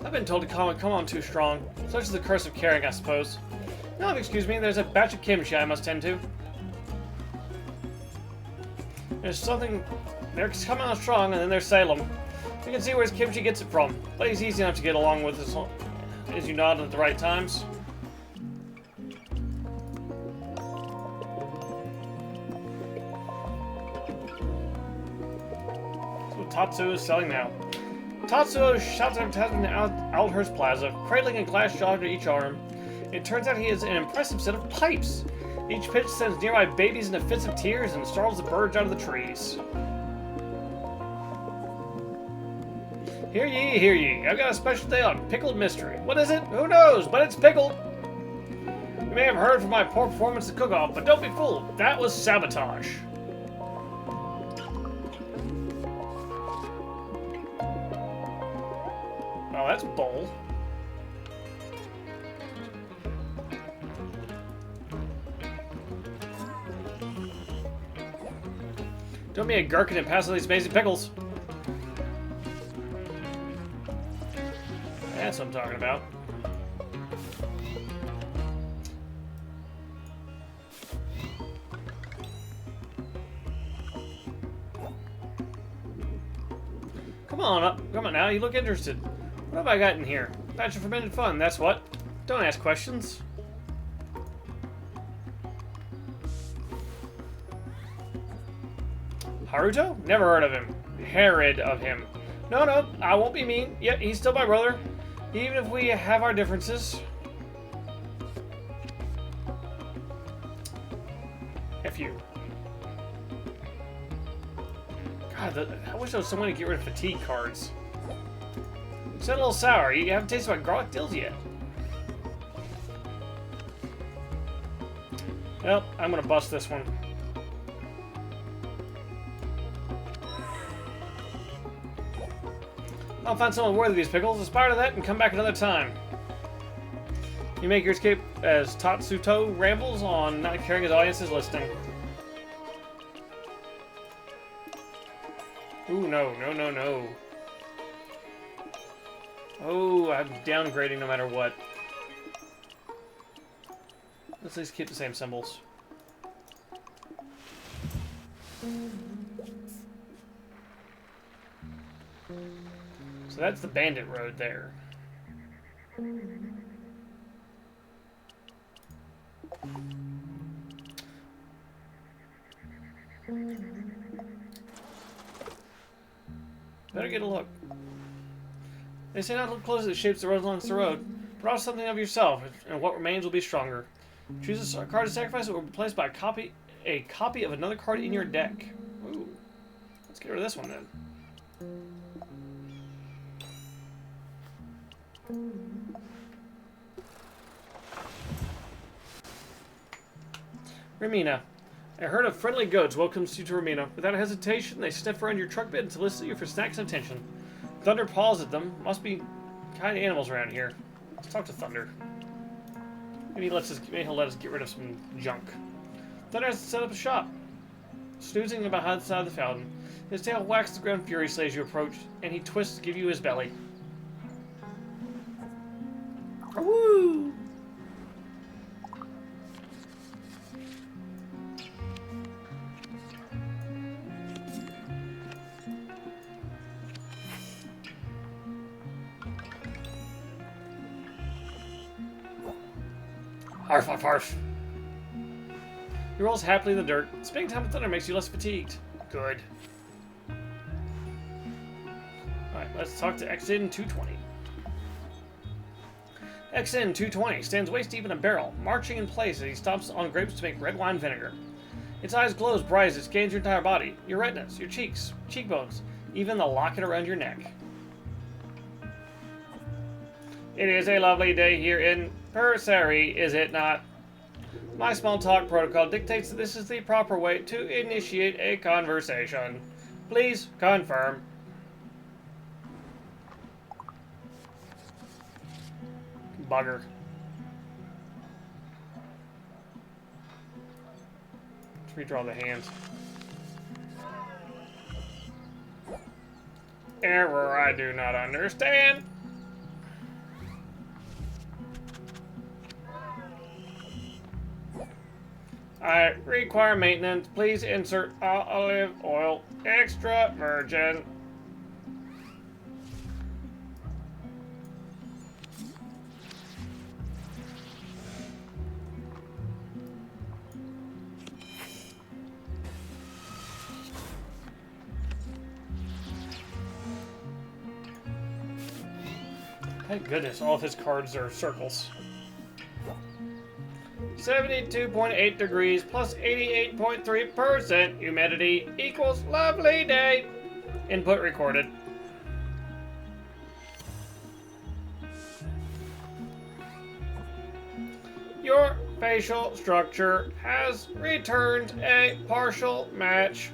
I've been told to come on too strong. Such is the curse of caring, I suppose. No, excuse me, there's a batch of kimchi I must tend to. There's something... There's coming on strong, and then there's Salem. You can see where his kimchi gets it from. But he's easy enough to get along with as you nod at the right times. That's what Tatsuo is selling now. Tatsuo shouts advertisement in Aldhurst Plaza, cradling a glass jar to each arm. It turns out he has an impressive set of pipes. Each pitch sends nearby babies into fits of tears and startles the birds out of the trees. Hear ye, hear ye. I've got a special day on pickled mystery. What is it? Who knows? But it's pickled. may have heard from my poor performance at cook-off, but don't be fooled. That was sabotage. Oh, that's bull. Don't be a gherkin and pass all these amazing pickles. That's what I'm talking about. Come on up. Come on now. You look interested. What have I got in here? Batch of fermented fun. That's what. Don't ask questions. Haruto? Never heard of him. Herod of him. No, I won't be mean. Yep, he's still my brother. Even if we have our differences. F you. God, I wish there was someone to get rid of fatigue cards. It's a little sour. You haven't tasted my garlic dills yet. Well, I'm gonna bust this one. I'll find someone worthy of these pickles, aspire to that, and come back another time. You make your escape as Tatsuto rambles on, not caring his audience's listening. Ooh, no. Oh, I'm downgrading no matter what. Let's at least keep the same symbols. So that's the bandit road there. Better get a look. They say not to look closely at the shapes that run along the road, but also something of yourself, and what remains will be stronger. Choose a card to sacrifice, it will be replaced by a copy of another card in your deck. Ooh. Let's get rid of this one then. Remina. A herd of friendly goats welcomes you to Remina. Without hesitation, they sniff around your truck bed and solicit you for snacks and attention. Thunder paws at them. Must be kind of animals around here. Let's talk to Thunder. Maybe he'll let us get rid of some junk. Thunder has to set up a shop. Snoozing behind the side of the fountain. His tail whacks the ground furiously as you approach, and he twists to give you his belly. Woo! Arf, arf, arf. He rolls happily in the dirt. Spending time with Thunder makes you less fatigued. Good. Alright, let's talk to XN 220. XN 220 stands waist deep in a barrel, marching in place as he stomps on grapes to make red wine vinegar. Its eyes glow as bright as it scans your entire body, your retinas, your cheeks, cheekbones, even the locket around your neck. It is a lovely day here in Perseri, is it not? My small talk protocol dictates that this is the proper way to initiate a conversation. Please confirm. Bugger. Let's redraw the hands. Error I do not understand. I require maintenance. Please insert olive oil extra virgin. Thank goodness all of his cards are circles. 72.8 degrees plus 88.3% humidity equals lovely day. Input recorded. facial structure has returned a partial match.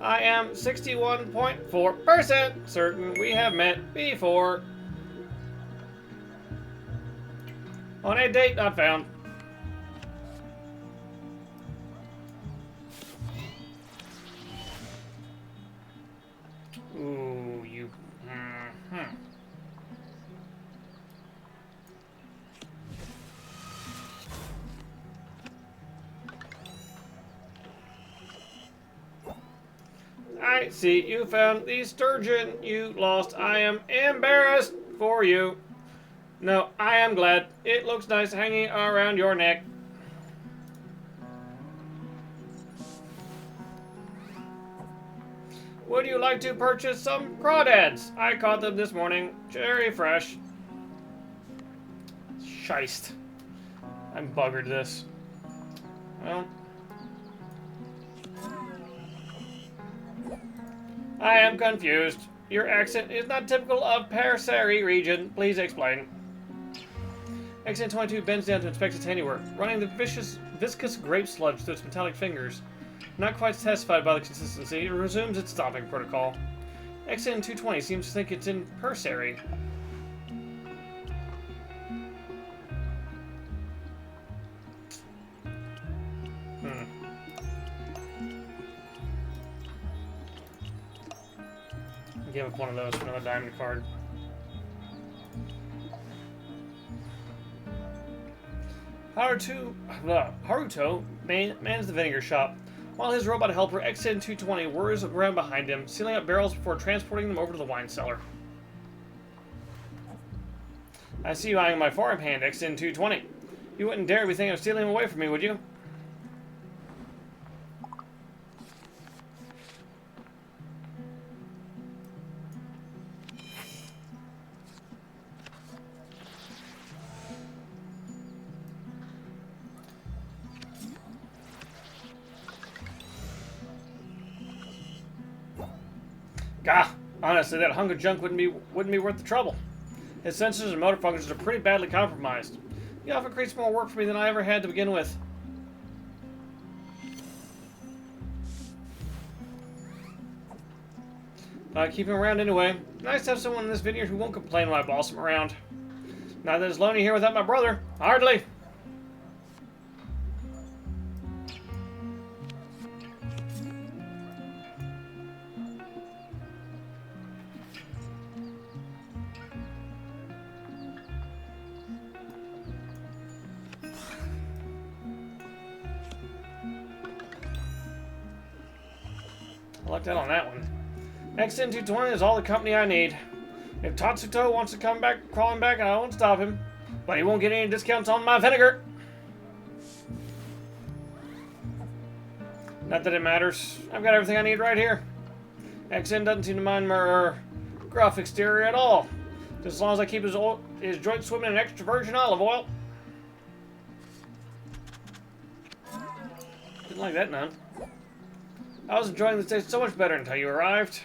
I am 61.4% certain we have met before. On a date not found. Ooh, you... I see you found the sturgeon you lost. I am embarrassed for you. No, I am glad. It looks nice hanging around your neck. Would you like to purchase some crawdads? I caught them this morning. Very fresh. Shiced. I'm buggered this. Well... I am confused. Your accent is not typical of Perseri region. Please explain. Accent 22 bends down to inspect its handiwork, running the viscous grape sludge through its metallic fingers. Not quite satisfied by the consistency, it resumes its stopping protocol. Accent 220 seems to think it's in Perseri. Give up one of those for another diamond card. Haruto mans the vinegar shop, while his robot helper XN220 whirs around behind him, sealing up barrels before transporting them over to the wine cellar. I see you eyeing my farmhand, XN220. You wouldn't dare be thinking of stealing him away from me, would you? Gah! Honestly, that hunger junk wouldn't be worth the trouble. His sensors and motor functions are pretty badly compromised. He often creates more work for me than I ever had to begin with. But I keep him around anyway. Nice to have someone in this vineyard who won't complain when I boss him around. Not that it's lonely here without my brother. Hardly. I lucked out on that one. XN220 is all the company I need. If Tatsuto wants to come back, crawling back, I won't stop him. But he won't get any discounts on my vinegar. Not that it matters. I've got everything I need right here. XN doesn't seem to mind my gruff exterior at all. Just as long as I keep his joints swimming in extra virgin olive oil. Didn't like that none. I was enjoying this day so much better until you arrived.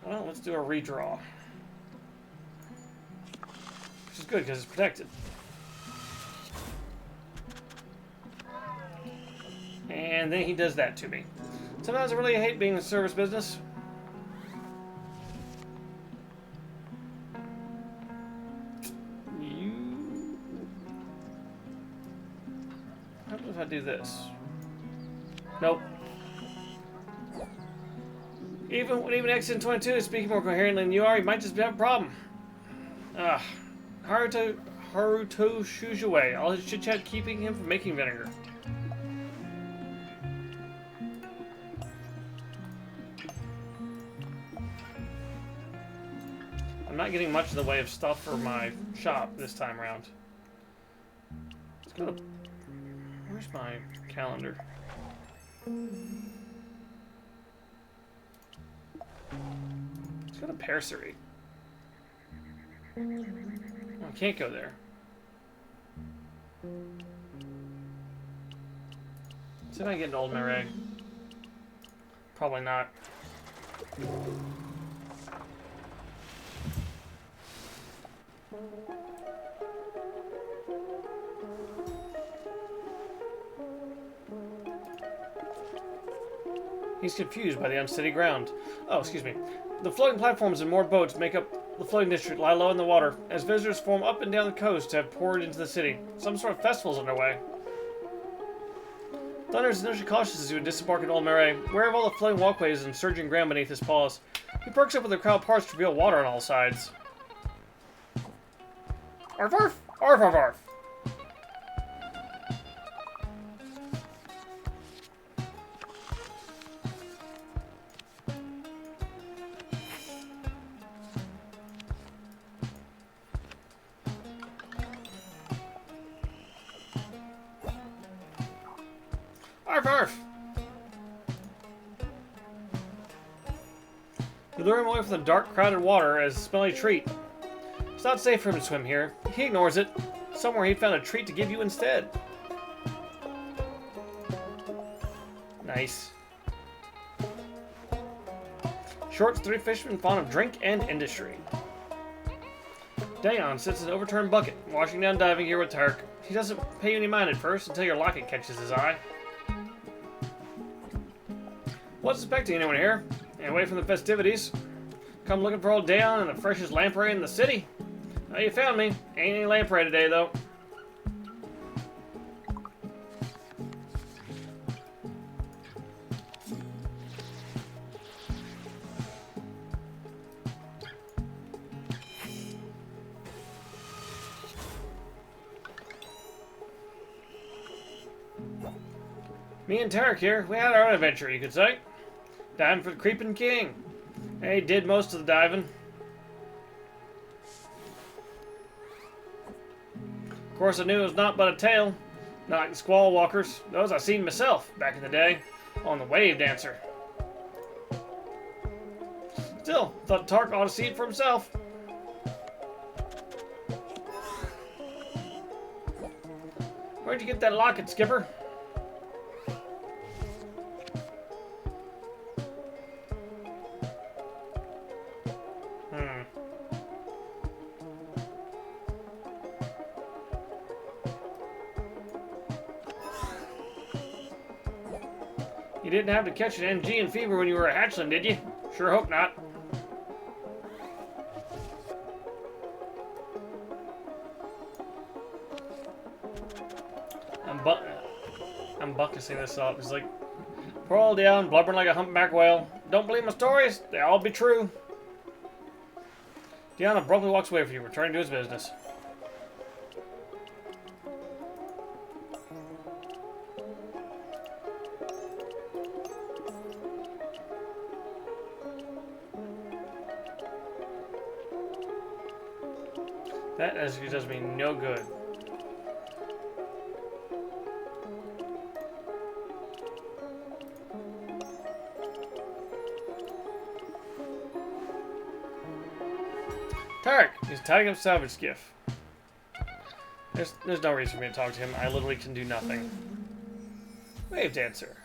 Well, let's do a redraw. Which is good because it's protected. And then he does that to me. Sometimes I really hate being in the service business. How if I do this? Nope. Even XN22 is speaking more coherently than you are, you might just have a problem. Haruto Shujue. All his chit-chat keeping him from making vinegar. I'm not getting much in the way of stuff for my shop this time around. Let's go to... Where's my calendar? Let's go to Perseri. Oh, I can't go there. See if I can get an old Mireille. Probably not. He's confused by the unsteady ground. Oh, excuse me. The floating platforms and moored boats make up the floating district lie low in the water, as visitors form up and down the coast have poured into the city. Some sort of festival's underway. Thunder is initially cautious as he would disembark in Old Marais, aware of all the floating walkways and surging ground beneath his paws. He perks up with the crowd parts to reveal water on all sides. Arf arf! Arf arf arf! Arf arf! You lure him away from the dark, crowded water as a smelly treat. It's not safe for him to swim here. He ignores it. Somewhere he found a treat to give you instead. Nice. Short's three fishermen fond of drink and industry. Dayon sits in an overturned bucket, washing down diving gear with Tarek. He doesn't pay you any mind at first until your locket catches his eye. Wasn't expecting anyone here. And away from the festivities. Come looking for old Dayon and the freshest lamprey in the city. Oh, you found me. Ain't any lamprey today, though. Me and Tarek here, we had our own adventure, you could say. Diving for the Creeping King. He did most of the diving. Of course, I knew it was not but a tale. Not like the squall walkers. Those I seen myself back in the day on the Wave Dancer. Still, thought Tark ought to see it for himself. Where'd you get that locket, Skipper? You didn't have to catch an MG and fever when you were a hatchling, did you? Sure hope not. I'm bucking this up. It's like, pour all down, blubbering like a humpback whale. Don't believe my stories? They all be true. Dion abruptly walks away from you, returning to his business. That actually does me no good. Tarek! He's tidying up salvage skiff. There's no reason for me to talk to him. I literally can do nothing. Wave Dancer.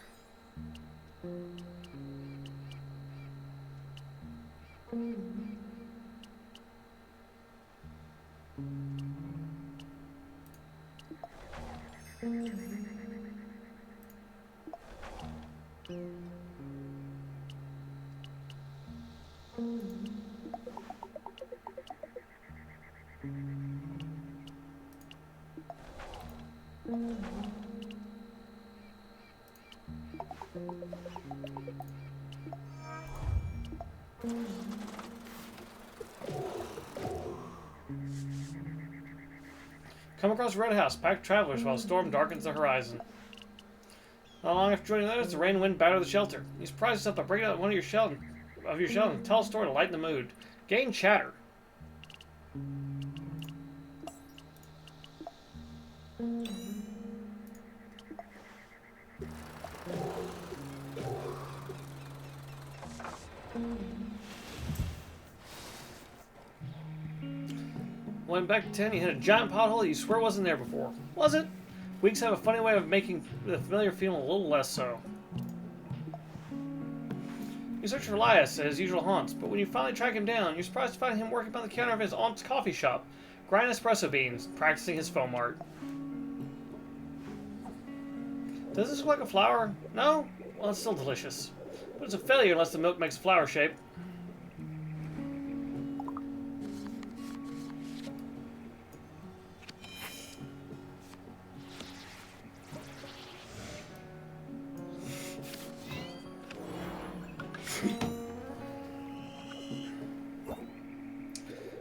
Come across the roadhouse, packed travelers while a storm darkens the horizon. Not long after joining others, the rain and wind batter the shelter. You surprise yourself by breaking out one of your shell and tell a story to lighten the mood. Gain chatter. Went back to 10, you hit a giant pothole that you swear wasn't there before. Was it? Weeks have a funny way of making the familiar feel a little less so. You search for Elias at his usual haunts, but when you finally track him down, you're surprised to find him working behind the counter of his aunt's coffee shop, Grind espresso beans, practicing his foam art. Does this look like a flower? No? Well, it's still delicious. But it's a failure unless the milk makes a flower shape.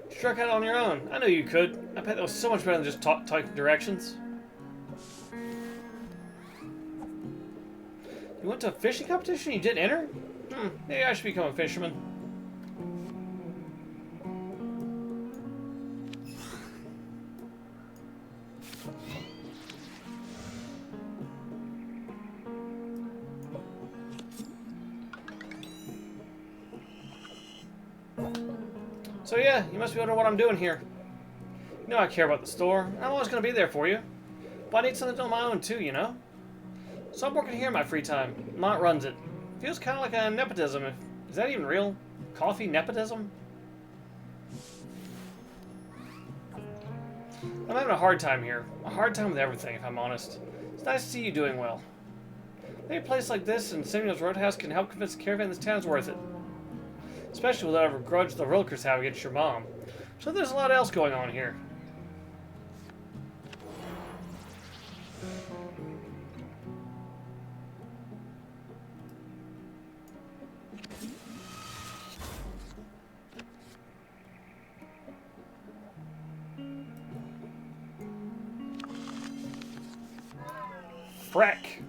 Struck out on your own. I knew you could. I bet that was so much better than just typing directions. You went to a fishing competition? You didn't enter? Maybe I should become a fisherman. So yeah, you must be wondering what I'm doing here. You know I care about the store. I'm always going to be there for you. But I need something to do on my own too, you know? So I'm working here in my free time. Mont runs it. Feels kind of like a nepotism. Is that even real? Coffee nepotism? I'm having a hard time here. A hard time with everything, if I'm honest. It's nice to see you doing well. Maybe a place like this and Samuel's Roadhouse can help convince the caravan this town's worth it. Especially with whatever grudge the Rilkers have against your mom. So there's a lot else going on here. Frack.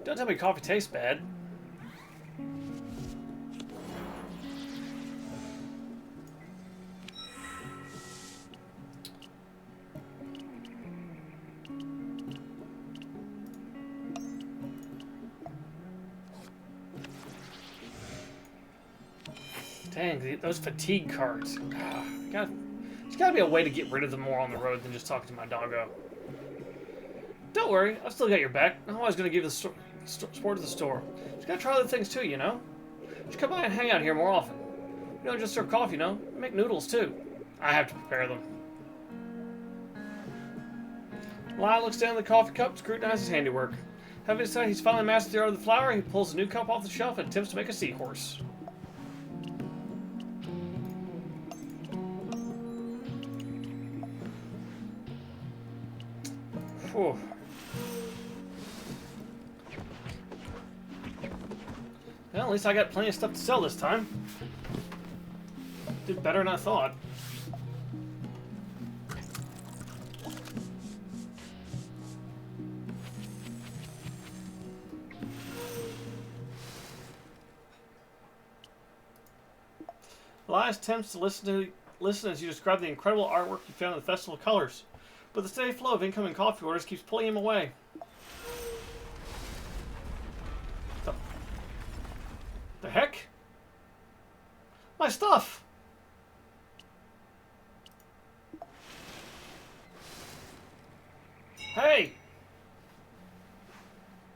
Don't tell me coffee tastes bad. Dang, those fatigue cards. There's gotta be a way to get rid of them more on the road than just talking to my doggo. Don't worry, I've still got your back. I'm always gonna give the support to the store. Just gotta try other things too, you know? Just come by and hang out here more often. You don't just serve coffee, you know? We make noodles too. I have to prepare them. Lyle looks down at the coffee cup, scrutinizes his handiwork. Having decided he's finally mastered the art of the flower, he pulls a new cup off the shelf and attempts to make a seahorse. Whew. Well, at least I got plenty of stuff to sell this time. Did better than I thought. Elias attempts to listen as you describe the incredible artwork you found at the Festival of Colors, but the steady flow of incoming coffee orders keeps pulling him away. The heck? My stuff! Hey!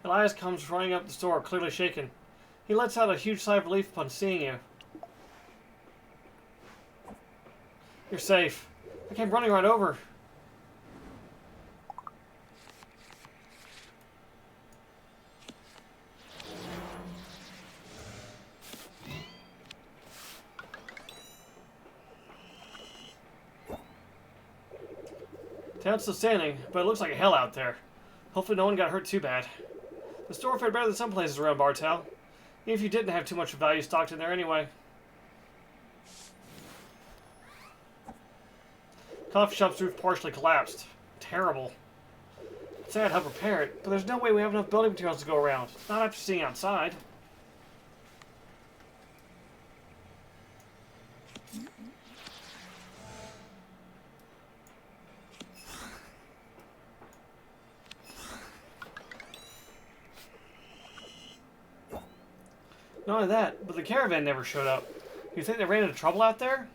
Elias comes running up the store, clearly shaken. He lets out a huge sigh of relief upon seeing you. You're safe. I came running right over. Town's still standing, but it looks like hell out there. Hopefully no one got hurt too bad. The store fared better than some places around Bartow. Even if you didn't have too much value stocked in there anyway. Coffee shop's roof partially collapsed. Terrible. I'd say I'd help repair it, but there's no way we have enough building materials to go around. Not after seeing outside. Not only that, but the caravan never showed up. You think they ran into trouble out there?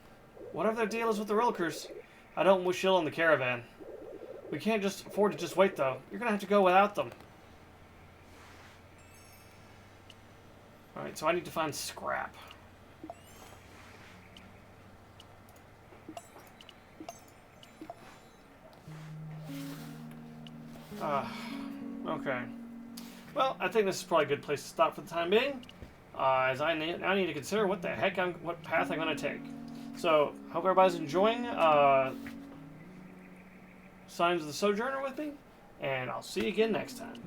Whatever their deal is with the Rilkers, I don't wish ill on the caravan. We can't just afford to just wait, though. You're gonna have to go without them. Alright, so I need to find scrap. Okay. Well, I think this is probably a good place to stop for the time being, as I now need to consider what path I'm going to take. So, hope everybody's enjoying Signs of the Sojourner with me, and I'll see you again next time.